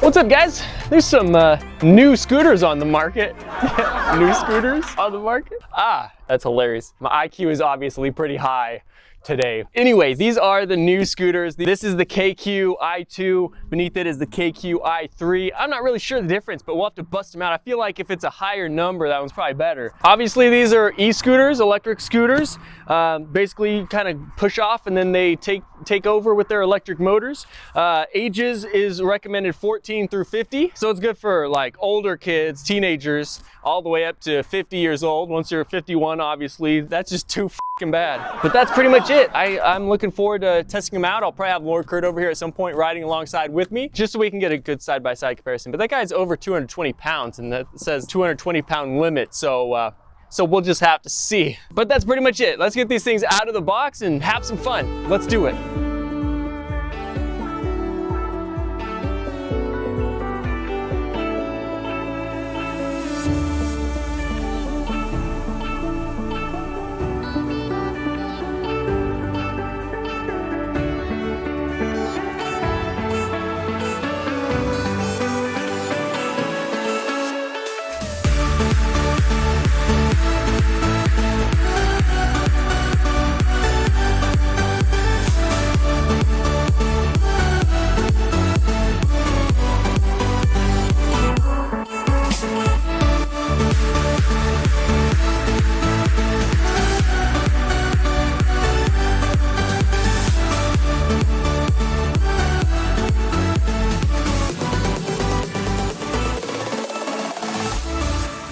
What's up, guys? There's some new scooters on the market. New scooters on the market? Ah, that's hilarious. My IQ is obviously pretty high today. Anyway, these are the new scooters. This is the KQ i2. Beneath it is the KQ i3. I'm not really sure the difference, but we'll have to bust them out. I feel like if it's a higher number, that one's probably better. Obviously, these are e-scooters, electric scooters. Basically, kind of push off and then they take over with their electric motors. Ages is recommended 14 through 50. So it's good for like older kids, teenagers, all the way up to 50 years old. Once you're 51, obviously, that's just too f***ing bad. But that's pretty much it. I'm looking forward to testing them out. I'll probably have Lord Kurt over here at some point riding alongside with me, just so we can get a good side-by-side comparison. But that guy's over 220 pounds and that says 220 pound limit. So we'll just have to see. But that's pretty much it. Let's get these things out of the box and have some fun. Let's do it.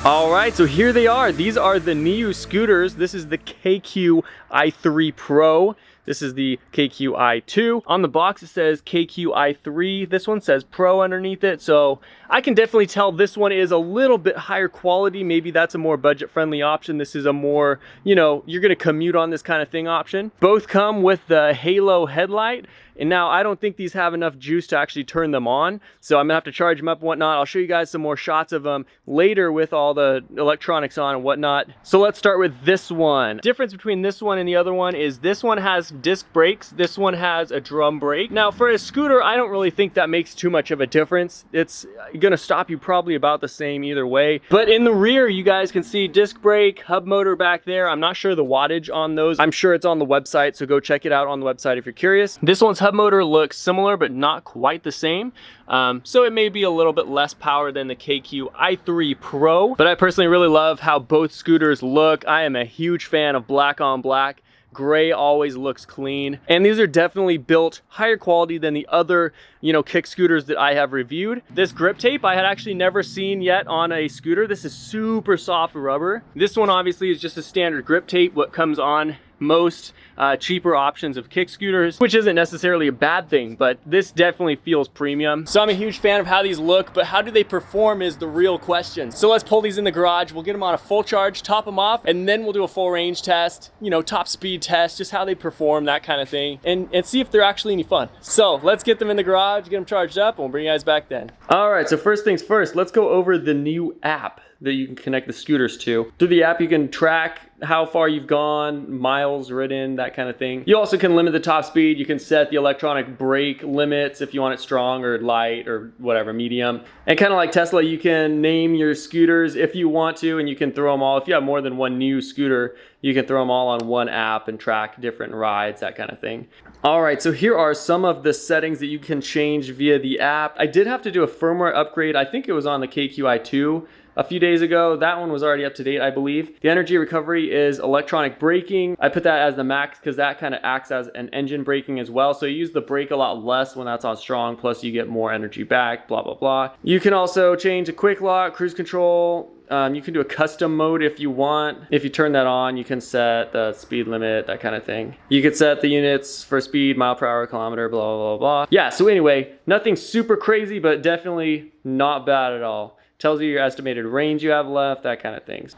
All right, so here they are. These are the new scooters. This is the KQ i3 Pro. This is the KQ i2. On the box it says KQ i3. This one says Pro underneath it. So I can definitely tell this one is a little bit higher quality. Maybe that's a more budget-friendly option. This is a more, you know, you're gonna commute on this kind of thing option. Both come with the Halo headlight. And now I don't think these have enough juice to actually turn them on. So I'm gonna have to charge them up and whatnot. I'll show you guys some more shots of them later with all the electronics on and whatnot. So let's start with this one. Difference between this one and the other one is this one has disc brakes. This one has a drum brake. Now for a scooter, I don't really think that makes too much of a difference. It's gonna stop you probably about the same either way. But in the rear, you guys can see disc brake, hub motor back there. I'm not sure the wattage on those. I'm sure it's on the website, so go check it out on the website if you're curious. This one's hub motor looks similar, but not quite the same. So it may be a little bit less power than the KQ i3 Pro, but I personally really love how both scooters look. I am a huge fan of black on black. Gray always looks clean, and these are definitely built higher quality than the other, you know, kick scooters that I have reviewed. This grip tape I had actually never seen yet on a scooter. This is super soft rubber. This one obviously is just a standard grip tape, what comes on most cheaper options of kick scooters, which isn't necessarily a bad thing, but this definitely feels premium. So I'm a huge fan of how these look, but how do they perform is the real question. So let's pull these in the garage. We'll get them on a full charge, top them off, and then we'll do a full range test, you know, top speed test, just how they perform, that kind of thing, and see if they're actually any fun. So let's get them in the garage, get them charged up, and we'll bring you guys back then. All right, so first things first, let's go over the new app that you can connect the scooters to. Through the app, you can track how far you've gone, miles ridden, that kind of thing. You also can limit the top speed. You can set the electronic brake limits if you want it strong or light or whatever, medium. And kind of like Tesla, you can name your scooters if you want to, and you can throw them all. If you have more than one new scooter, you can throw them all on one app and track different rides, that kind of thing. All right, so here are some of the settings that you can change via the app. I did have to do a firmware upgrade. I think it was on the KQ i2. A few days ago. That one was already up to date, I believe. The energy recovery is electronic braking. I put that as the max because that kind of acts as an engine braking as well. So you use the brake a lot less when that's on strong, plus you get more energy back, blah, blah, blah. You can also change a quick lock, cruise control. You can do a custom mode if you want. If you turn that on, you can set the speed limit, that kind of thing. You could set the units for speed, mile per hour, kilometer, blah, blah, blah. Yeah, so anyway, nothing super crazy, but definitely not bad at all. Tells you your estimated range you have left, that kind of things.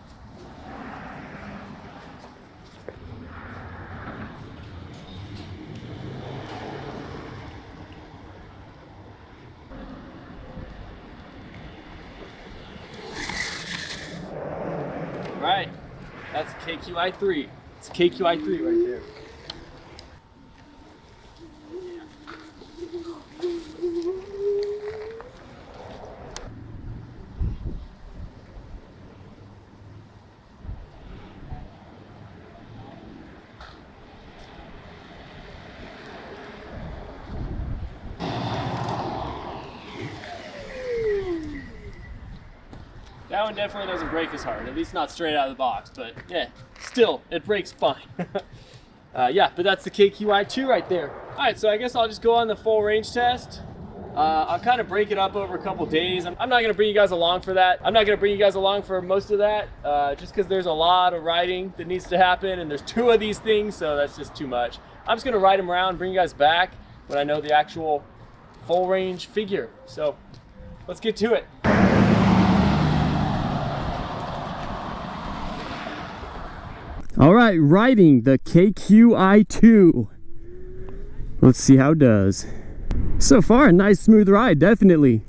All right, that's KQ i3. It's KQ i3 right there. That one definitely doesn't brake as hard, at least not straight out of the box, but yeah, still, it brakes fine. Yeah, but that's the KQi2 right there. All right, so I guess I'll just go on the full range test. I'll kind of break it up over a couple days. I'm not gonna bring you guys along for that. I'm not gonna bring you guys along for most of that, just because there's a lot of riding that needs to happen, and there's 2 of these things, so that's just too much. I'm just gonna ride them around, bring you guys back when I know the actual full range figure. So let's get to it. All right, riding the KQi2. Let's see how it does. So far, a nice smooth ride, definitely.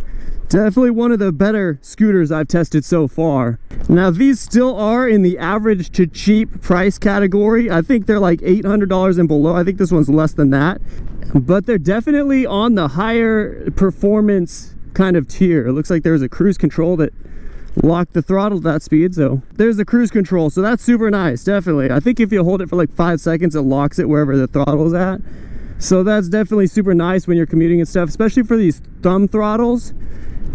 Definitely one of the better scooters I've tested so far. Now, these still are in the average to cheap price category. I think they're like $800 and below. I think this one's less than that. But they're definitely on the higher performance kind of tier. It looks like there's a cruise control that lock the throttle at that speed, so there's the cruise control, so that's super nice. Definitely, I think if you hold it for like 5 seconds, it locks it wherever the throttle is at, so that's definitely super nice when you're commuting and stuff, especially for these thumb throttles.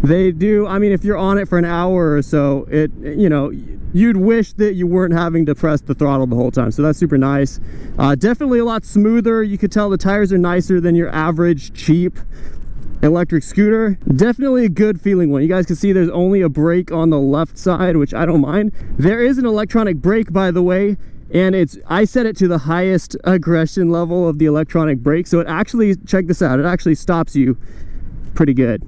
They do, I mean, if you're on it for an hour or so, it, you know, you'd wish that you weren't having to press the throttle the whole time, so that's super nice. Definitely a lot smoother. You could tell the tires are nicer than your average cheap electric scooter. Definitely a good feeling one. You guys can see there's only a brake on the left side, which I don't mind. There is an electronic brake, by the way, and I set it to the highest aggression level of the electronic brake, so it actually, check this out, it actually stops you pretty good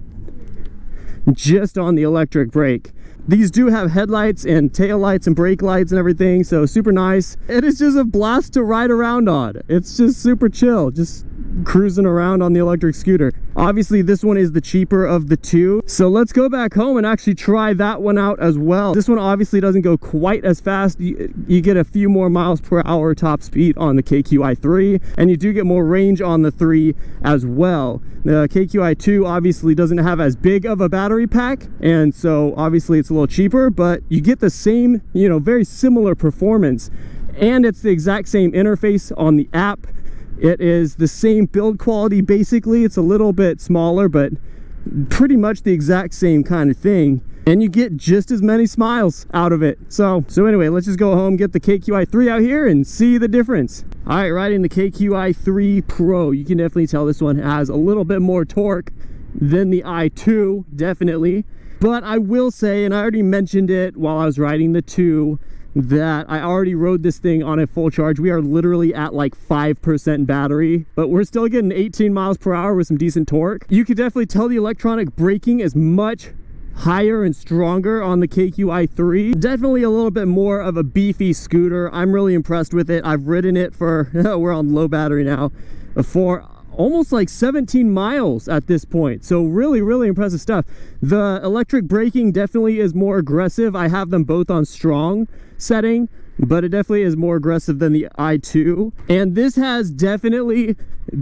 just on the electric brake. These do have headlights and tail lights and brake lights and everything, so super nice. It is just a blast to ride around on. It's just super chill, just cruising around on the electric scooter. Obviously, this one is the cheaper of the 2, so let's go back home and actually try that one out as well. This one obviously doesn't go quite as fast. You get a few more miles per hour top speed on the KQi3, and you do get more range on the 3 as well. The KQi2 obviously doesn't have as big of a battery pack, and so obviously it's a little cheaper, but you get the same, you know, very similar performance, and it's the exact same interface on the app. It is the same build quality, basically. It's a little bit smaller, but pretty much the exact same kind of thing. And you get just as many smiles out of it. So anyway, let's just go home, get the KQi3 out here and see the difference. All right, riding the KQi3 Pro. You can definitely tell this one has a little bit more torque than the i2, definitely. But I will say, and I already mentioned it while I was riding the 2, that I already rode this thing on a full charge. We are literally at like 5% battery, but we're still getting 18 miles per hour with some decent torque. You can definitely tell the electronic braking is much higher and stronger on the KQi3. Definitely a little bit more of a beefy scooter. I'm really impressed with it. I've ridden it for, we're on low battery now, for almost like 17 miles at this point, so really impressive stuff. The electric braking definitely is more aggressive. I have them both on strong setting, but it definitely is more aggressive than the i2, and this has definitely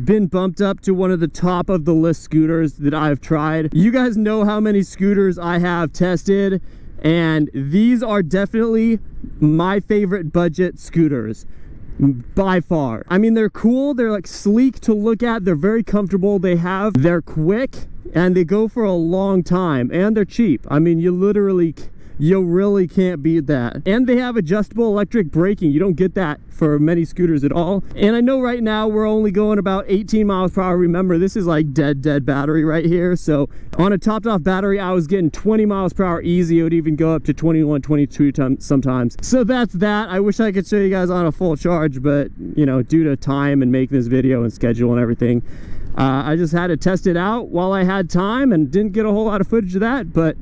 been bumped up to one of the top of the list scooters that I've tried. You guys know how many scooters I have tested, and these are definitely my favorite budget scooters by far. I mean, they're cool, they're like sleek to look at, they're very comfortable, they're quick, and they go for a long time, and they're cheap. I mean, you really can't beat that. And they have adjustable electric braking. You don't get that for many scooters at all. And I know right now we're only going about 18 miles per hour. Remember, this is like dead battery right here. So on a topped off battery, I was getting 20 miles per hour easy. It would even go up to 21, 22 sometimes. So that's that. I wish I could show you guys on a full charge, but you know, due to time and making this video and schedule and everything, I just had to test it out while I had time and didn't get a whole lot of footage of that, but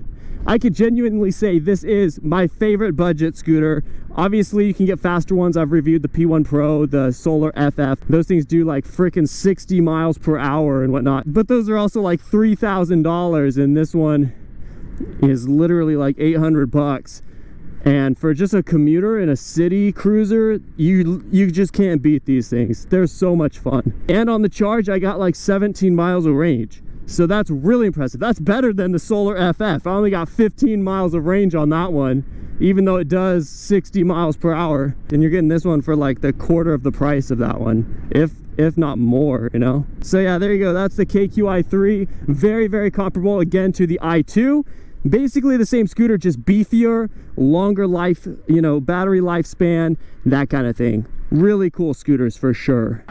I could genuinely say this is my favorite budget scooter. Obviously, you can get faster ones. I've reviewed the P1 Pro, the Solar FF. Those things do like freaking 60 miles per hour and whatnot. But those are also like $3,000, and this one is literally like 800 bucks. And for just a commuter and a city cruiser, you just can't beat these things. They're so much fun. And on the charge, I got like 17 miles of range. So that's really impressive. That's better than the Solar FF. I only got 15 miles of range on that one, even though it does 60 miles per hour. And you're getting this one for like the quarter of the price of that one, if not more, you know? So yeah, there you go. That's the KQi3. Very comparable again to the i2. Basically the same scooter, just beefier, longer life, you know, battery lifespan, that kind of thing. Really cool scooters for sure.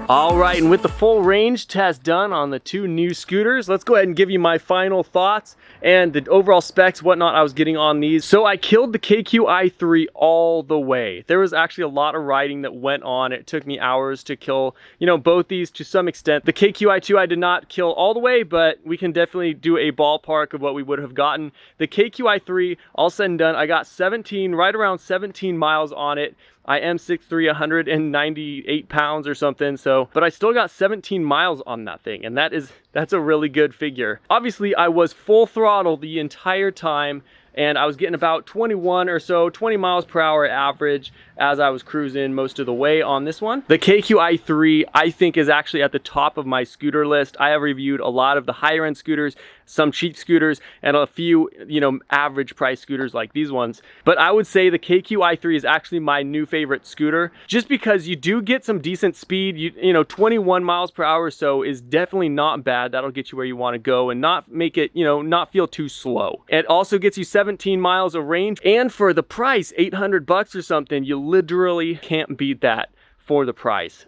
All right, and with the full range test done on the two new scooters, let's go ahead and give you my final thoughts and the overall specs, whatnot I was getting on these. So I killed the KQ i3 all the way. There was actually a lot of riding that went on. It took me hours to kill, you know, both these to some extent. The KQ i2 I did not kill all the way, but we can definitely do a ballpark of what we would have gotten. The KQ i3, all said and done, I got 17, right around 17 miles on it. I am 6'3", 198 pounds or something, so, but I still got 17 miles on that thing, and that's a really good figure. Obviously, I was full throttle the entire time, and I was getting about 21 or so, 20 miles per hour average as I was cruising most of the way on this one. The KQ i3, I think, is actually at the top of my scooter list. I have reviewed a lot of the higher end scooters, some cheap scooters, and a few, you know, average price scooters like these ones. But I would say the KQ i3 is actually my new favorite scooter, just because you do get some decent speed. You know, 21 miles per hour or so is definitely not bad. That'll get you where you want to go and not make it, you know, not feel too slow. It also gets you 17 miles of range, and for the price, 800 bucks or something, you literally can't beat that for the price.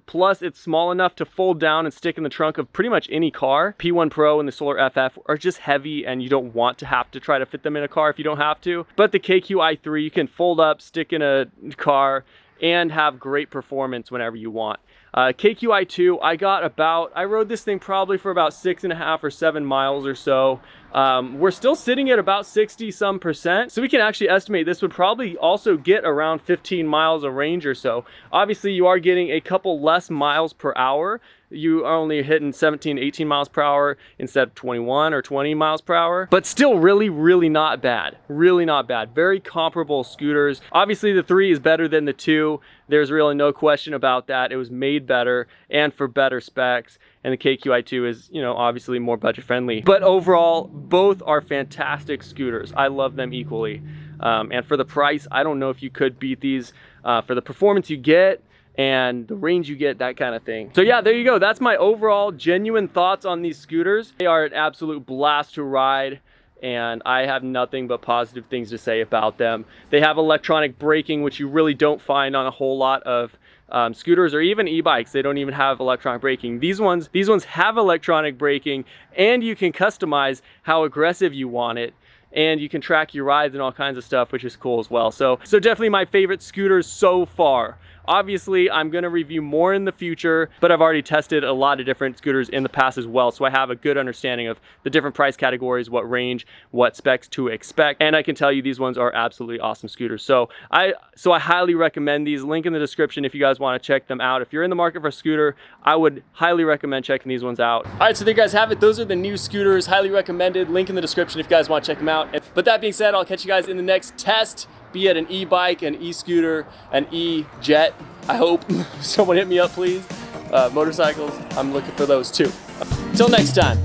Plus, it's small enough to fold down and stick in the trunk of pretty much any car. P1 Pro and the Solar FF are just heavy, and you don't want to have to try to fit them in a car if you don't have to. But the KQ i3, you can fold up, stick in a car, and have great performance whenever you want. KQ i2, I rode this thing probably for about 6.5 or 7 miles or so. We're still sitting at about 60-some%, so we can actually estimate this would probably also get around 15 miles of range or so. Obviously, you are getting a couple less miles per hour. You are only hitting 17, 18 miles per hour instead of 21 or 20 miles per hour, but still really, really not bad. Really not bad. Very comparable scooters. Obviously, the 3 is better than the 2. There's really no question about that. It was made better and for better specs. And the KQ i2 is, you know, obviously more budget friendly. But overall, both are fantastic scooters. I love them equally. And for the price, I don't know if you could beat these for the performance you get and the range you get, that kind of thing. So yeah, there you go. That's my overall genuine thoughts on these scooters. They are an absolute blast to ride, and I have nothing but positive things to say about them. They have electronic braking, which you really don't find on a whole lot of scooters or even e-bikes. They don't even have electronic braking. These ones have electronic braking, and you can customize how aggressive you want it, and you can track your rides and all kinds of stuff, which is cool as well. So definitely my favorite scooters so far. Obviously, I'm gonna review more in the future, but I've already tested a lot of different scooters in the past as well, so I have a good understanding of the different price categories, what range, what specs to expect, and I can tell you these ones are absolutely awesome scooters. So I highly recommend these. Link in the description if you guys wanna check them out. If you're in the market for a scooter, I would highly recommend checking these ones out. All right, so there you guys have it. Those are the new scooters, highly recommended. Link in the description if you guys wanna check them out. But that being said, I'll catch you guys in the next test. Be it an e-bike, an e-scooter, an e-jet, I hope. Someone hit me up, please. Motorcycles, I'm looking for those too. Till next time.